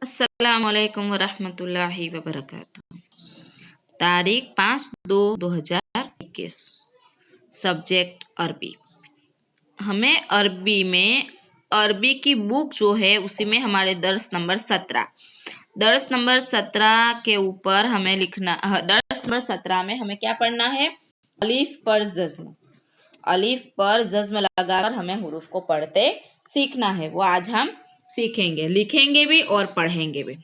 अस्सलाम वालेकुम वरहमतुल्लाहि वबरकातुह। तारीख 5/2/2021। सब्जेक्ट अरबी। हमें अरबी में अरबी की बुक जो है उसी में हमारे दर्स नंबर 17 के ऊपर हमें लिखना। दर्स नंबर 17 में हमें क्या पढ़ना है? अलीफ पर जज्म। अलीफ पर जज्म लगाकर हमें हुरूफ को पढ़ते सीखना है। वो आज हम सीखेंगे, लिखेंगे भी और पढ़ेंगे भी।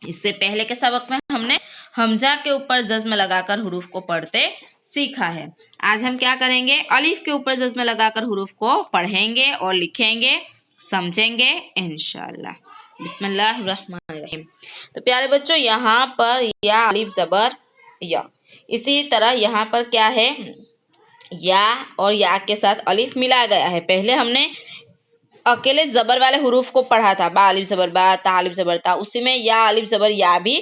इससे पहले के सबक में हमने हमजा के ऊपर जज्म लगाकर हुरूफ को पढ़ते सीखा है। आज हम क्या करेंगे? अलीफ के ऊपर जज्म लगाकर हुरूफ को पढ़ेंगे और लिखेंगे, समझेंगे इंशाअल्लाह। बिस्मिल्लाहिर्रहमानिर्रहीम। तो प्यारे बच्चों, यहाँ पर या अलीफ जबर या, इसी तरह यहाँ पर क्या है? या और या के साथ अलीफ मिला गया है। पहले हमने अकेले जबर वाले हुरूफ को पढ़ा था, बा अलिफ जबर बा, ता अलिफ जबर ता, उसी में या अलिफ जबर या भी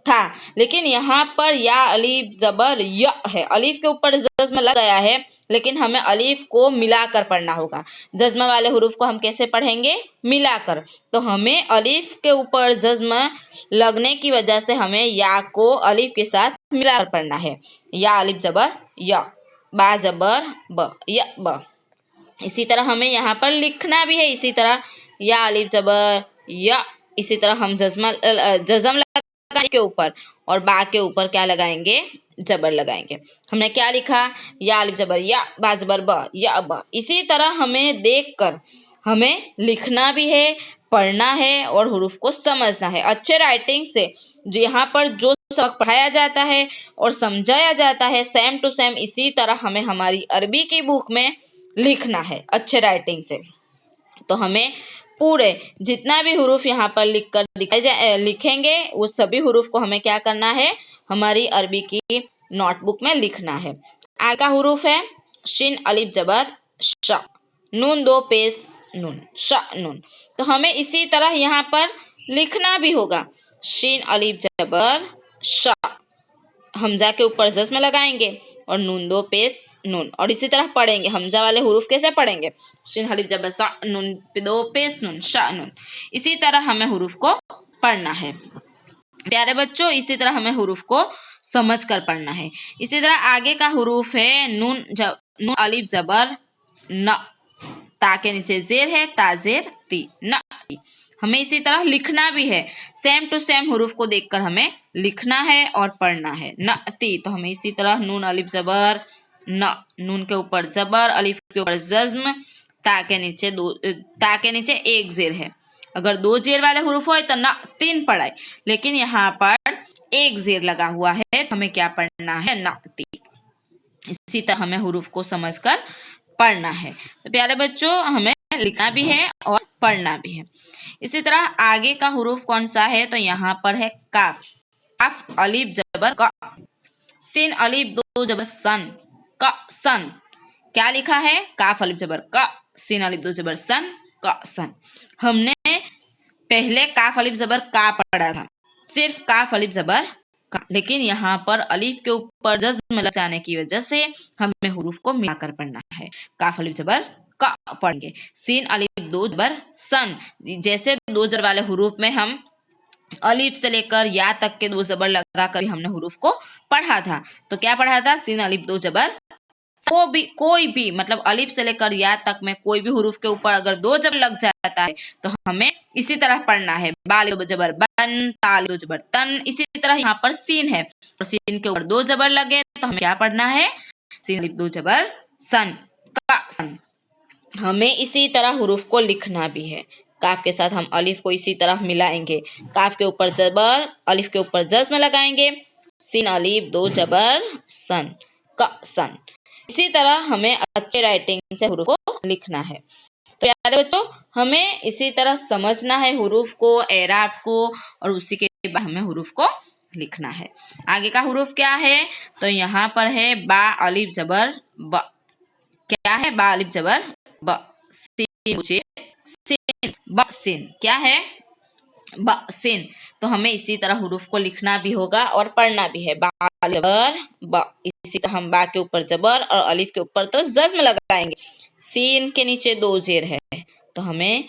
था। लेकिन यहाँ पर या अलिफ जबर य है, अलिफ के ऊपर जज्म लग गया है, लेकिन हमें अलिफ को मिलाकर पढ़ना होगा। जज्म वाले हुरूफ को हम कैसे पढ़ेंगे? मिलाकर। तो हमें अलिफ के ऊपर जज्म लगने की वजह से हमें या को अलिफ के साथ मिलाकर पढ़ना है। या अलिफ जबर य, बा जबर ब, य ब। इसी तरह हमें यहाँ पर लिखना भी है। इसी तरह या अलिफ जबर या, इसी तरह हम जज्म लगाएंगे के ऊपर और बा के ऊपर क्या लगाएंगे? जबर लगाएंगे। हमने क्या लिखा? या अलिफ जबर या, बा जबर ब, या ब। इसी तरह हमें देखकर हमें लिखना भी है, पढ़ना है और हुरूफ को समझना है अच्छे राइटिंग से। जो यहाँ पर जो सबक पढ़ाया जाता है और समझाया जाता है सेम टू सेम, इसी तरह हमें हमारी अरबी की बुक में लिखना है अच्छे राइटिंग से। तो हमें पूरे जितना भी हुरूफ यहाँ पर लिखेंगे उस सभी हुरूफ को हमें क्या करना है? हमारी अरबी की नोटबुक में लिखना है। आगे का हुरूफ है शिन अलिफ जबर श, नून दो पेश नून, श नून। तो हमें इसी तरह यहाँ पर लिखना भी होगा। शिन अलिफ जबर श, हमजा के ऊपर जज्म लगाएंगे और नून दो पेश नून, और इसी तरह पढ़ेंगे। हमजा वाले हुरूफ कैसे पढ़ेंगे? शिन अलिफ जबर सा, नून दो पेश नून, शा नून। इसी तरह हमें हुरूफ को पढ़ना है प्यारे बच्चों। इसी तरह हमें हुरूफ को समझ कर पढ़ना है। इसी तरह आगे का हुरूफ है नून अलिफ जबर न, ता के नीचे जेर है, ताजेर ती, न ती। हमें इसी तरह लिखना भी है। सेम टू सेम हुरूफ को देखकर हमें लिखना है और पढ़ना है। न ती, तो हमें इसी तरह नून अलिफ जबर न, नून के ऊपर जबर, अलिफ के ऊपर जज्म, ता के नीचे एक जेर है। अगर दो जेर वाले हुरूफ हो तो न तीन पढ़ाए, लेकिन यहाँ पर एक जेर लगा हुआ है तो हमें क्या पढ़ना है? न ती। इसी तरह हमें हुरूफ को समझकर पढ़ना है। तो प्यारे बच्चों, हमें लिखना भी है और पढ़ना भी है। इसी तरह आगे का हुरूफ कौन सा है? तो यहाँ पर है काफ। काफ अलिफ जबर का, सिन अलिफ दो जबर सन, का सन। क्या लिखा है? काफ अलिफ जबर का, सिन अलिफ दो जबर सन, का सन। हमने पहले काफ अलिफ जबर का पढ़ा था, सिर्फ काफ अलिफ जबर का, लेकिन यहाँ पर अलिफ के ऊपर जज्म लग जाने की वजह से हमें हुरूफ को मिलाकर पढ़ना है। काफ अलिफ जबर का पढ़ेंगे, सीन अलिफ दो जबर सन। जैसे दो जबर वाले हुरूफ में हम अलिफ से लेकर या तक के दो जबर लगाकर हमने हुरूफ को पढ़ा था। तो क्या पढ़ा था? सीन अलिफ दो जबर, कोई भी मतलब अलिफ से लेकर या तक में कोई भी हुरूफ के ऊपर अगर दो जबर लग जाता है तो हमें इसी तरह पढ़ना है। बाल दो जबर बन, ताल दो जबर तन। इसी तरह यहाँ पर सीन है और सीन के ऊपर दो जबर लगे तो हमें क्या पढ़ना है? सीन अलिफ दो जबर सन, का सन। हमें इसी तरह हुरूफ को लिखना भी है। काफ के साथ हम अलिफ को इसी तरह मिलाएंगे। काफ के ऊपर जबर, अलिफ के ऊपर जज्म लगाएंगे। सीन अलिफ दो जबर सन, का सन। इसी तरह हमें अच्छे राइटिंग से हुरूफ को लिखना है। तो यार बच्चों, हमें इसी तरह समझना है हुरूफ को, एराब को, और उसी के बाद हमें हुरूफ को लिखना है। आगे का हुरूफ क्या है? तो यहाँ पर है बा अलिफ जबर ब। क्या है? बा अलिफ जबर ब, सीन ब सीन। क्या है? ब सीन। तो हमें इसी तरह हुरूफ को लिखना भी होगा और पढ़ना भी है। बा जबर ब, इसी तरह हम बा के ऊपर जबर और अलिफ के ऊपर तो जज्म लगाएंगे। सीन के नीचे दो जेर है तो हमें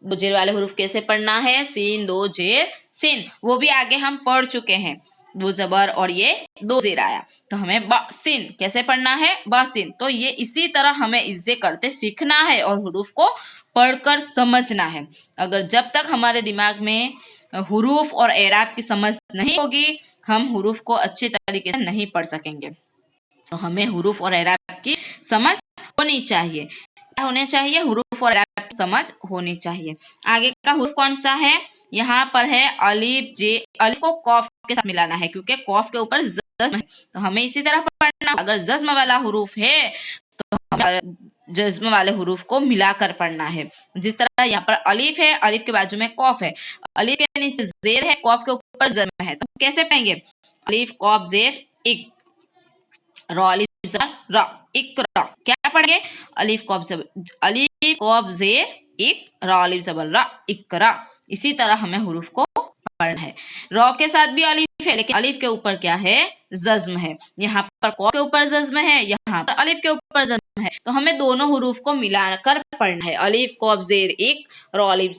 दो जेर वाले हरूफ कैसे पढ़ना है, सीन दो जेर सिन, वो भी आगे हम पढ़ चुके हैं। दो जबर और ये दो जेर आया तो हमें बसिन कैसे पढ़ना है, बसिन। तो ये इसी तरह हमें इसे करते सीखना है और हरूफ को पढ़कर समझना है। अगर जब तक हमारे दिमाग में हरूफ और एराब की समझ नहीं होगी, हम हरूफ को अच्छे तरीके से नहीं पढ़ सकेंगे। तो हमें हरूफ और एराब की समझ होनी चाहिए। क्या होने चाहिए, हरूफ और एराब की समझ होनी चाहिए। आगे का हरूफ कौन सा है, यहाँ पर है अलिफ जे। अलिफ को कॉफ के साथ मिलाना है क्योंकि कॉफ के ऊपर जज्म है, तो हमें इसी तरह पढ़ना। अगर जज्म वाला हरूफ है तो हमें जज्म वाले हरूफ को मिलाकर पढ़ना है। जिस तरह यहाँ पर अलिफ है, अलिफ के बाजू में कॉफ है, अलिफ के नीचे जेर है, कॉफ के ऊपर जज्म है, तो कैसे पढ़ेंगे, अलिफ कॉफ जेर इक, रॉ अलिफ जबर रॉ इकरा। क्या पढ़ेंगे, अलिफ कॉफ जेर इक, रॉ अलिफ जबर रॉ इकरा। इसी तरह हमें हरूफ को पढ़ना है। रॉ के साथ भी अलिफ है लेकिन अलिफ के ऊपर क्या है, जज्म है। यहाँ पर कॉफ के ऊपर जज्म है, यहाँ पर अलिफ के ऊपर जज्म है, तो हमें दोनों हरूफ को मिलाकर पढ़ना है। अलिफ कॉफ जेर इक, रॉ अलिफ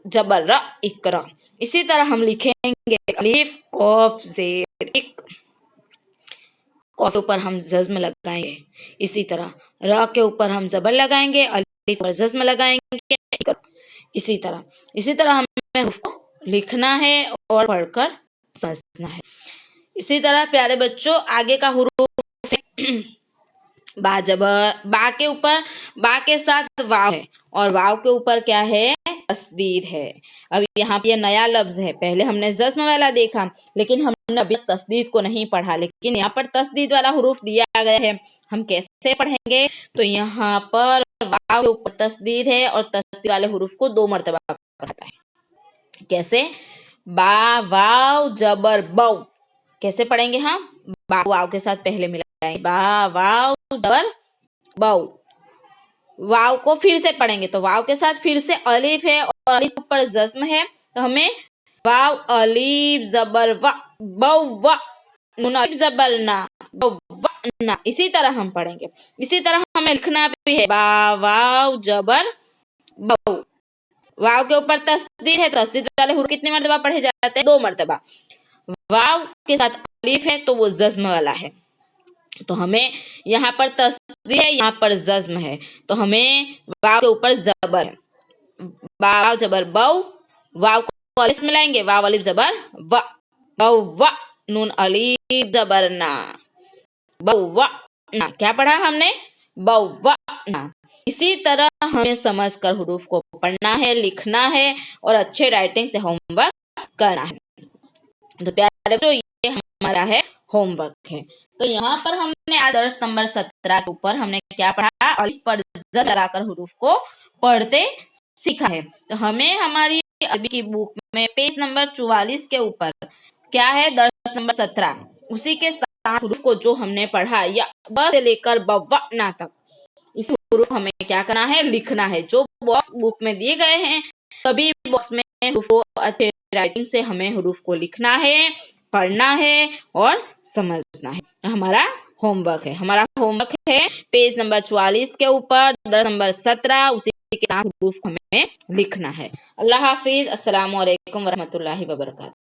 जबर रॉ इकरा। इसी तरह हम लिखेंगे अलिफ कॉफ जेर इक, कॉफ के ऊपर हम जज्म लगाएंगे। इसी तरह र के ऊपर हम जबर लगाएंगे, अलिफ पर जज्म लगाएंगे। इसी तरह हमें उसको लिखना है और पढ़कर समझना है। इसी तरह प्यारे बच्चों आगे का हुरूफ है बा जबर, बा के ऊपर बा के साथ वाव है और वाव के ऊपर क्या है, तस्दीर है। अब यहाँ पे नया लफ्ज है, पहले हमने जज्म वाला देखा लेकिन हमने अभी तस्दीद को नहीं पढ़ा, लेकिन यहाँ पर तस्दीद वाला हुरूफ दिया गया है। हम कैसे पढ़ेंगे, तो यहाँ पर वाव के ऊपर तस्दीद है और तस्दीद वाले हुरूफ को 2 मरतबा पढ़ता है। कैसे, बा वाव जबर बौ, कैसे पढ़ेंगे हम, बा वाव के साथ पहले मिलाएंगे, बा वाव जबर बौ। वाव को फिर से पढ़ेंगे तो वाव के साथ फिर से अलिफ है और अलिफ ऊपर जज्म है, तो हमें वाव अलिफ जबर व बौ व, नून अलिफ जबर ना बौ व ना। इसी तरह हम पढ़ेंगे। इसी तरह हमें लिखना भी है, बा वाव जबर बौ। वाव के ऊपर तस्दीर है, तस्दीर वाले हुरूफ कितने मरतबा पढ़े जाते हैं, 2 मरतबा। वाव के साथ अलिफ है तो वो जज्म वाला है, तो हमें यहाँ पर तस्दीर है, यहाँ पर जज्म है, तो हमें वाव के ऊपर जबर है, वाव जबर बौ। वाव को अलिफ मिलाएंगे, वाव अलिफ जबर व, बौ व, नून अलिफ जबर ना बौ व ना। क्या पढ़ा हमने, बौ व ना। इसी तरह हमें समझकर हुरूफ को पढ़ना है, लिखना है और अच्छे राइटिंग से होमवर्क करना है। तो प्यारे बच्चों ये हमारा है होमवर्क है। तो यहाँ पर हमने आज दर्स नंबर 17 के ऊपर हमने क्या पढ़ा, अलिफ पर ज़ लगाकर हुरूफ को पढ़ते सीखा है। तो हमें हमारी अरबी की बुक में पेज नंबर 44 के ऊपर क्या है, दर्स नंबर 17, उसी के साथ हुरूफ को जो हमने पढ़ा या ब से लेकर ब ना तक, इस हुरूफ हमें क्या करना है, लिखना है। जो बॉक्स बुक में दिए गए हैं सभी बॉक्स में हुरूफ को अच्छे राइटिंग से हमें हुरूफ को लिखना है, पढ़ना है और समझना है। हमारा होमवर्क है। हमारा होमवर्क है पेज नंबर 44 के ऊपर दर्स नंबर 17, उसी के साथ हुरूफ हमें लिखना है। अल्लाह हाफिज। अस्सलामु अलैकुम वरहमतुल्लाहि वबरकातुहू।